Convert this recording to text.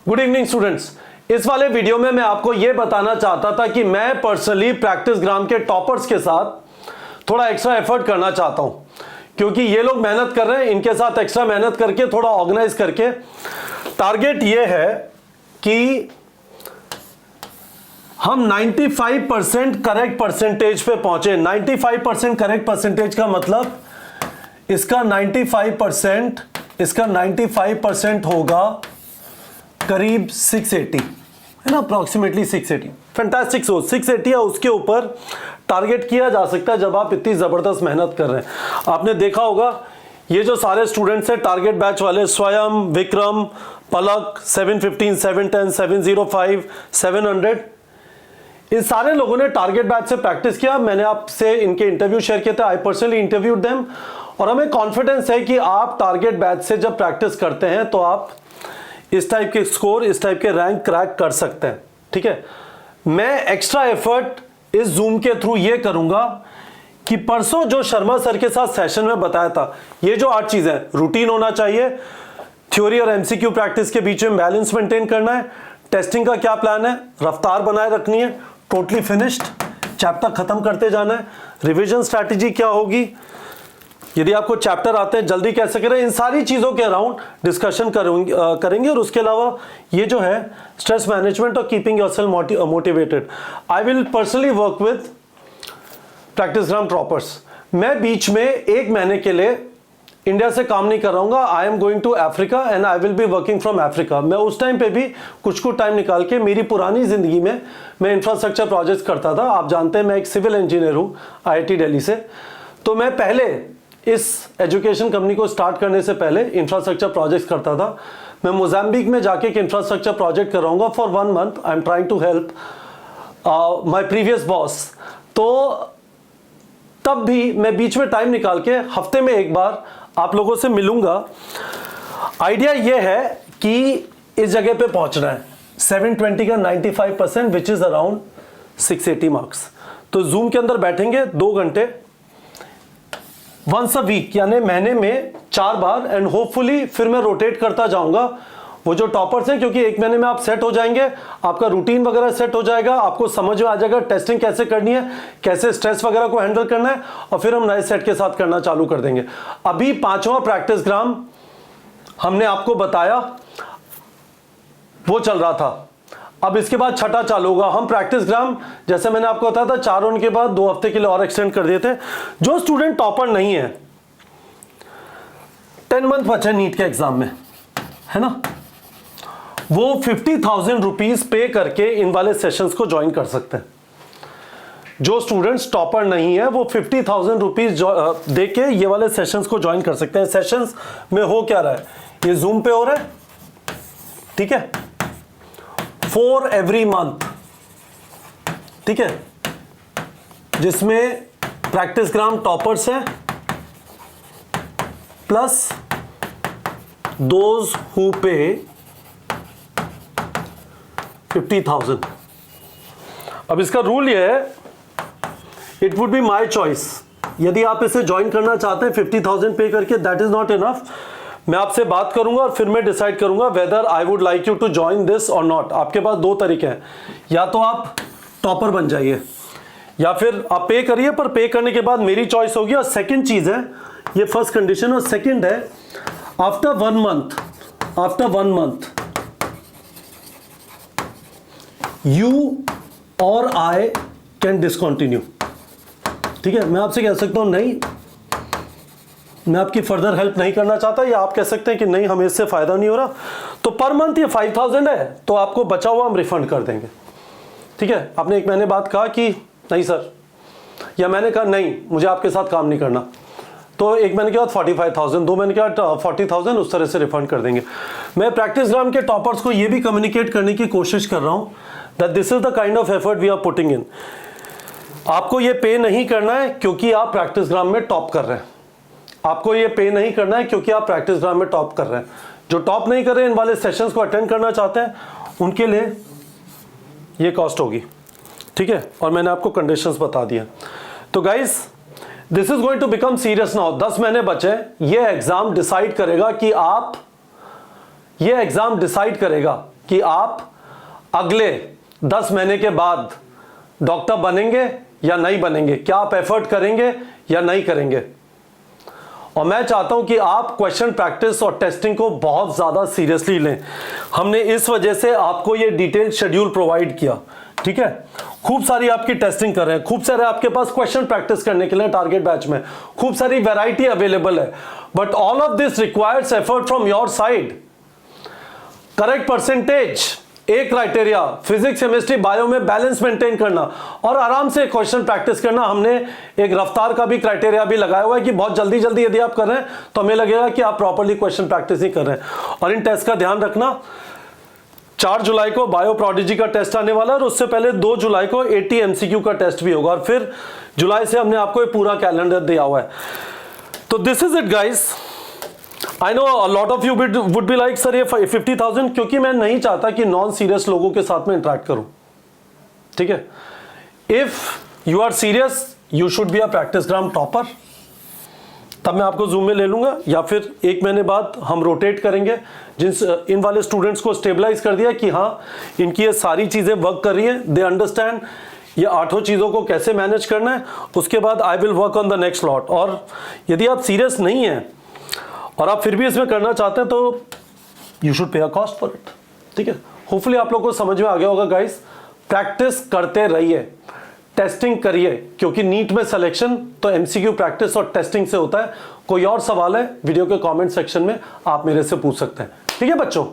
Good evening students. इस वाले video में मैं आपको यह बताना चाहता था कि मैं पर्सनली प्रैक्टिस ग्राम के टॉपर्स के साथ थोड़ा एक्स्ट्रा एफर्ट करना चाहता हूं, क्योंकि ये लोग मेहनत कर रहे हैं। इनके साथ एक्स्ट्रा मेहनत करके थोड़ा ऑर्गेनाइज करके टारगेट ये है कि हम 95% करेक्ट परसेंटेज पे पहुंचे। 95% करेक्ट परसेंटेज का मतलब इसका 95% होगा करीब 680, है ना, अप्रॉक्सीमेटली 680। फैंटास्टिक। सो 680 या उसके ऊपर टारगेट किया जा सकता है जब आप इतनी ज़बरदस्त मेहनत कर रहे हैं। आपने देखा होगा ये जो सारे स्टूडेंट्स हैं टारगेट बैच वाले, स्वयं, विक्रम, पलक, 715, 710, 705, 700, इन सारे लोगों ने टारगेट बैच से प्रैक्टिस किया। मैंने आपसे इनके इंटरव्यू शेयर किए थे। आई पर्सनली इंटरव्यूड देम और हमें कॉन्फिडेंस है कि आप टारगेट बैच से जब प्रैक्टिस करते हैं तो आप इस टाइप के स्कोर, इस टाइप के रैंक क्रैक कर सकते हैं। ठीक है, मैं एक्स्ट्रा एफर्ट इस जूम के थ्रू ये करूंगा कि परसों जो शर्मा सर के साथ सेशन में बताया था, ये जो 8 चीजें, रूटीन होना चाहिए, थ्योरी और एमसीक्यू प्रैक्टिस के बीच में बैलेंस मेंटेन करना है, टेस्टिंग का क्या प्लान है, रफ्तार बनाए रखनी है, टोटली फिनिश्ड, चैप्टर खत्म करते जाना है, रिवीजन स्ट्रैटेजी क्या होगी, यदि आपको चैप्टर आते हैं जल्दी कैसे करें, इन सारी चीज़ों के अराउंड डिस्कशन करेंगे। और उसके अलावा ये जो है स्ट्रेस मैनेजमेंट और keeping yourself motivated, I will personally work with practice gram toppers. मैं बीच में 1 महीने के लिए इंडिया से काम नहीं कर रहा हूँ। I am going to Africa and I will be working from Africa. मैं उस टाइम पे भी कुछ टाइम निकाल के, मेरी पुरानी ज़िंदगी में मैं इंफ्रास्ट्रक्चर प्रोजेक्ट्स करता था। आप जानते हैं मैं एक सिविल इंजीनियर हूँ IIT दिल्ली से। तो मैं पहले इस एजुकेशन कंपनी को स्टार्ट करने से पहले इंफ्रास्ट्रक्चर प्रोजेक्ट्स करता था। मैं मोजाम्बिक में जाके एक इंफ्रास्ट्रक्चर प्रोजेक्ट कर रहा हूँ for 1 month. I am trying to help my previous boss. तो तब भी मैं बीच में टाइम निकाल के हफ्ते में 1 बार आप लोगों से मिलूंगा। आइडिया ये है कि इस जगह पे पहुंचना है 720 का 95% विच इज अराउंड 680 मार्क्स। तो जूम के अंदर बैठेंगे 2 घंटे वंस अ वीक, यानी महीने में 4 बार, एंड होपफुली फिर मैं रोटेट करता जाऊंगा। वो जो टॉपर्स हैं, क्योंकि 1 महीने में आप सेट हो जाएंगे, आपका रूटीन वगैरह सेट हो जाएगा, आपको समझ में आ जाएगा टेस्टिंग कैसे करनी है, कैसे स्ट्रेस वगैरह को हैंडल करना है, और फिर हम नए सेट के साथ करना चालू कर देंगे। अभी 5वां प्रैक्टिस ग्राम हमने आपको बताया, वो चल रहा था। अब इसके बाद 6ठा चालू होगा। हम प्रैक्टिस ग्राम, जैसे मैंने आपको बताया था, 4 होने के बाद 2 हफ्ते के लिए और एक्सटेंड कर दिए थे। जो स्टूडेंट टॉपर नहीं है, 10 मंथ बचे नीट के एग्जाम में, है ना, वो 50,000 रुपीज पे करके इन वाले सेशंस को ज्वाइन कर सकते हैं। जो स्टूडेंट्स टॉपर नहीं है वो 50,000 रुपीज दे के ये वाले सेशंस को ज्वाइन कर सकते हैं। सेशंस में हो क्या रहा है, ये जूम पे हो रहा है, ठीक है, 4 एवरी मंथ, ठीक है, जिसमें प्रैक्टिस ग्राम टॉपर्स हैं प्लस दोज हु पे 50,000। अब इसका रूल ये है, it would be my choice. यदि आप इसे ज्वाइन करना चाहते हैं 50,000 पे करके, दैट इज नॉट इनफ। मैं आपसे बात करूंगा और फिर मैं डिसाइड करूंगा whether I would like you to join this और नॉट। आपके पास 2 तरीके हैं, या तो आप टॉपर बन जाइए या फिर आप पे करिए, पर पे करने के बाद मेरी चॉइस होगी। और सेकंड चीज है, ये फर्स्ट कंडीशन, और सेकंड है आफ्टर 1 मंथ यू और आई कैन डिसकंटिन्यू। ठीक है, मैं आपसे कह सकता हूं नहीं, मैं आपकी फर्दर हेल्प नहीं करना चाहता, या आप कह सकते हैं कि नहीं हमें इससे फायदा नहीं हो रहा, तो पर मंथ ये 5,000 है, तो आपको बचा हुआ हम रिफंड कर देंगे। ठीक है, आपने 1 महीने बाद कहा कि नहीं सर, या मैंने कहा नहीं मुझे आपके साथ काम नहीं करना, तो 1 महीने के बाद 45,000, 2 महीने के बाद 40,000, उस तरह से रिफंड कर देंगे। मैं प्रैक्टिस ग्राम के टॉपर्स को ये भी कम्युनिकेट करने की कोशिश कर रहा हूँ that this is the kind of effort we are putting in. आपको ये पे नहीं करना है क्योंकि आप प्रैक्टिस ग्राम में टॉप कर रहे हैं, आपको ये पे नहीं करना है क्योंकि आप प्रैक्टिस ग्राम में टॉप कर रहे हैं। जो टॉप नहीं कर रहे हैं, इन वाले सेशंस को अटेंड करना चाहते हैं, उनके लिए ये कॉस्ट होगी। ठीक है, और मैंने आपको कंडीशंस बता दिया। तो guys, this is going to become serious now. 10 महीने बचे। ये एग्जाम डिसाइड करेगा कि आप, ये एग्जाम डिसाइड करेगा कि आप अगले 10 महीने के बाद डॉक्टर बनेंगे या नहीं बनेंगे, क्या आप एफर्ट करेंगे या नहीं करेंगे। और मैं चाहता हूं कि आप क्वेश्चन प्रैक्टिस और टेस्टिंग को बहुत ज़्यादा सीरियसली लें। हमने इस वजह से आपको ये डिटेल शेड्यूल प्रोवाइड किया, ठीक है। खूब सारी आपकी टेस्टिंग कर रहे हैं, खूब सारे आपके पास क्वेश्चन प्रैक्टिस करने के लिए टारगेट बैच में खूब सारी वैरायटी अवेलेबल है, but all of this requires effort from your side. Correct percentage, एक क्राइटेरिया, फिजिक्स केमिस्ट्री बायो में बैलेंस मेंटेन करना और आराम से क्वेश्चन प्रैक्टिस करना। हमने एक रफ्तार का भी क्राइटेरिया भी लगाया हुआ है कि बहुत जल्दी जल्दी यदि आप कर रहे हैं तो हमें लगेगा कि आप प्रॉपर्ली क्वेश्चन प्रैक्टिस नहीं कर रहे हैं। और इन टेस्ट का ध्यान रखना, 4 जुलाई को बायो प्रोडिजी का टेस्ट आने वाला है और उससे पहले 2 जुलाई को 80 MCQ का टेस्ट भी होगा और फिर जुलाई से हमने आपको ये पूरा कैलेंडर दिया हुआ है। तो this is it guys. I know a lot of you would be like sir ये 50,000, क्योंकि मैं नहीं चाहता कि नॉन सीरियस लोगों के साथ में इंटरेक्ट करूं, ठीक है। If you are serious you should be a Practicegram topper, तब मैं आपको जूम में ले लूंगा या फिर 1 महीने बाद हम रोटेट करेंगे। इन वाले स्टूडेंट्स को स्टेबलाइज कर दिया कि हाँ इनकी ये सारी चीजें वर्क कर रही हैं, दे अंडरस्टैंड ये 8 चीजों को कैसे मैनेज करना है, उसके बाद I will work on the next lot. और यदि आप सीरियस नहीं हैं और आप फिर भी इसमें करना चाहते हैं तो you should pay a cost for it, ठीक है। होपफुली आप लोगों को समझ में आ गया होगा गाइस। प्रैक्टिस करते रहिए, टेस्टिंग करिए, क्योंकि नीट में सिलेक्शन तो एमसीक्यू प्रैक्टिस और टेस्टिंग से होता है। कोई और सवाल है वीडियो के कमेंट सेक्शन में आप मेरे से पूछ सकते हैं, ठीक है बच्चों।